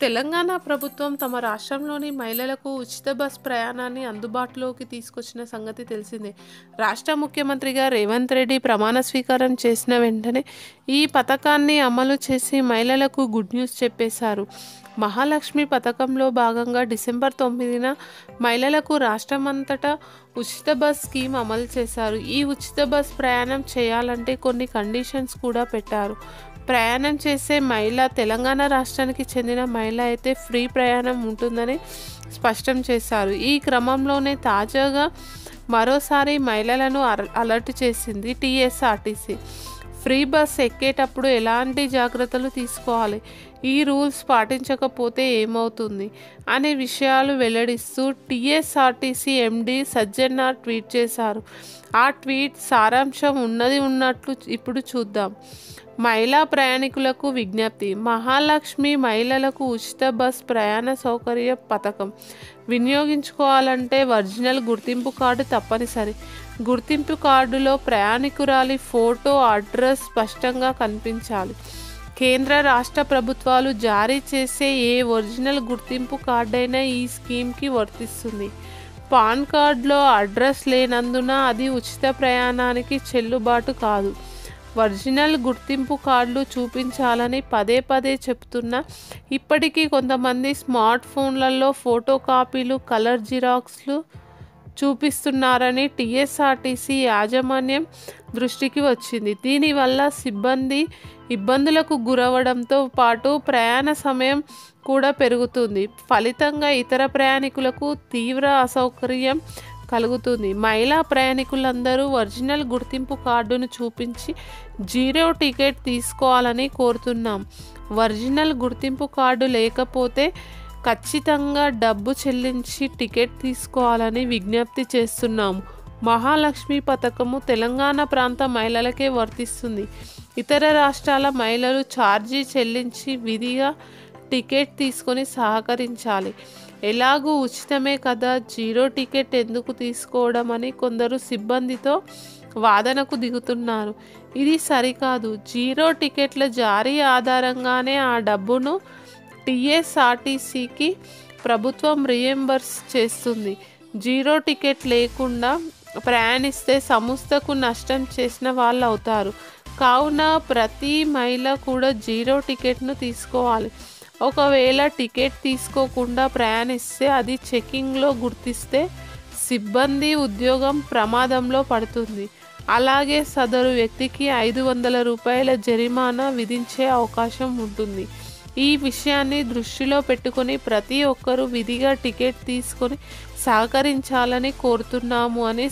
తెలంగాణ ప్రభుత్వం తమ రాష్ట్రంలోని మహిళలకు ఉచిత బస్ ప్రయాణాన్ని అందుబాటులోకి తీసుకొచ్చిన సంగతి తెలిసిందే. రాష్ట్ర ముఖ్యమంత్రిగా రేవంత్ రెడ్డి ప్రమాణ స్వీకారం చేసిన వెంటనే ఈ పథకాన్ని అమలు చేసి మహిళలకు గుడ్ న్యూస్ చెప్పేశారు. మహాలక్ష్మి పథకంలో భాగంగా డిసెంబర్ 9న మహిళలకు రాష్ట్రమంతటా ఉచిత బస్ స్కీమ్ అమలు చేశారు. ఈ ఉచిత బస్ ప్రయాణం చేయాలంటే కొన్ని కండిషన్స్ కూడా పెట్టారు. ప్రయాణం చేసే మహిళ తెలంగాణ రాష్ట్రానికి చెందిన మహిళ అయితే ఫ్రీ ప్రయాణం ఉంటుందని స్పష్టం చేశారు. ఈ క్రమంలోనే తాజాగా మరోసారి మహిళలను అలర్ట్ చేసింది టీఎస్ఆర్టీసీ. ఫ్రీ బస్ ఎక్కేటప్పుడు ఎలాంటి జాగ్రత్తలు తీసుకోవాలి, ఈ రూల్స్ పాటించకపోతే ఏమవుతుంది అనే విషయాలు వెల్లడిస్తూ టీఎస్ఆర్టీసీ ఎండీ సజ్జనార్ ట్వీట్ చేశారు. ఆ ట్వీట్ సారాంశం ఉన్నట్లు ఇప్పుడు చూద్దాం. మహిళా ప్రయాణికులకు విజ్ఞప్తి. మహాలక్ష్మి మహిళలకు ఉచిత బస్ ప్రయాణ సౌకర్య పథకం వినియోగించుకోవాలంటే ఒరిజినల్ గుర్తింపు కార్డు తప్పనిసరి. గుర్తింపు కార్డులో ప్రయాణికురాలి ఫోటో, అడ్రస్ స్పష్టంగా కనిపించాలి. కేంద్ర రాష్ట్ర ప్రభుత్వాలు జారీ చేసే ఏ ఒరిజినల్ గుర్తింపు కార్డైనా ఈ స్కీమ్కి వర్తిస్తుంది. పాన్ కార్డులో అడ్రస్ లేనందున అది ఉచిత ప్రయాణానికి చెల్లుబాటు కాదు. ఒరిజినల్ గుర్తింపు కార్డులు చూపించాలని పదే చెప్తున్నా ఇప్పటికీ కొంతమంది స్మార్ట్ ఫోన్లలో ఫోటో కాపీలు, కలర్ జిరాక్స్లు చూపిస్తున్నారని టీఎస్ఆర్టీసీ యాజమాన్యం దృష్టికి వచ్చింది. దీనివల్ల సిబ్బంది ఇబ్బందులకు గురవడంతో పాటు ప్రయాణ సమయం కూడా పెరుగుతుంది. ఫలితంగా ఇతర ప్రయాణికులకు తీవ్ర అసౌకర్యం కలుగుతుంది. మహిళా ప్రయాణికులందరూ ఒరిజినల్ గుర్తింపు కార్డును చూపించి జీరో టికెట్ తీసుకోవాలని కోరుతున్నాం. ఒరిజినల్ గుర్తింపు కార్డు లేకపోతే ఖచ్చితంగా డబ్బు చెల్లించి టికెట్ తీసుకోవాలని విజ్ఞప్తి చేస్తున్నాము. మహాలక్ష్మి పథకము తెలంగాణ ప్రాంత మహిళలకే వర్తిస్తుంది. ఇతర రాష్ట్రాల మహిళలు ఛార్జీ చెల్లించి విధిగా టికెట్ తీసుకొని సహకరించాలి. ఎలాగూ ఉచితమే కదా, జీరో టికెట్ ఎందుకు తీసుకోవడం అని కొందరు సిబ్బందితో వాదనకు దిగుతున్నారు. ఇది సరికాదు. జీరో టికెట్ల జారీ ఆధారంగానే ఆ డబ్బును టీఎస్ఆర్టీసీకి ప్రభుత్వం రీయింబర్స్ చేస్తుంది. జీరో టికెట్ లేకుండా ప్రయాణిస్తే సంస్థకు నష్టం చేసిన వాళ్ళు అవుతారు. కావున ప్రతి మహిళ కూడా జీరో టికెట్ను తీసుకోవాలి. ఒకవేళ టికెట్ తీసుకోకుండా ప్రయాణిస్తే అది చెకింగ్లో గుర్తిస్తే సిబ్బంది ఉద్యోగం ప్రమాదంలో పడుతుంది. అలాగే సదరు వ్యక్తికి 500 రూపాయల జరిమానా విధించే అవకాశం ఉంటుంది. ఈ విషయాన్ని దృష్టిలో పెట్టుకొని ప్రతి ఒక్కరూ విధిగా టికెట్ తీసుకొని సహకరించాలని కోరుతున్నాము అని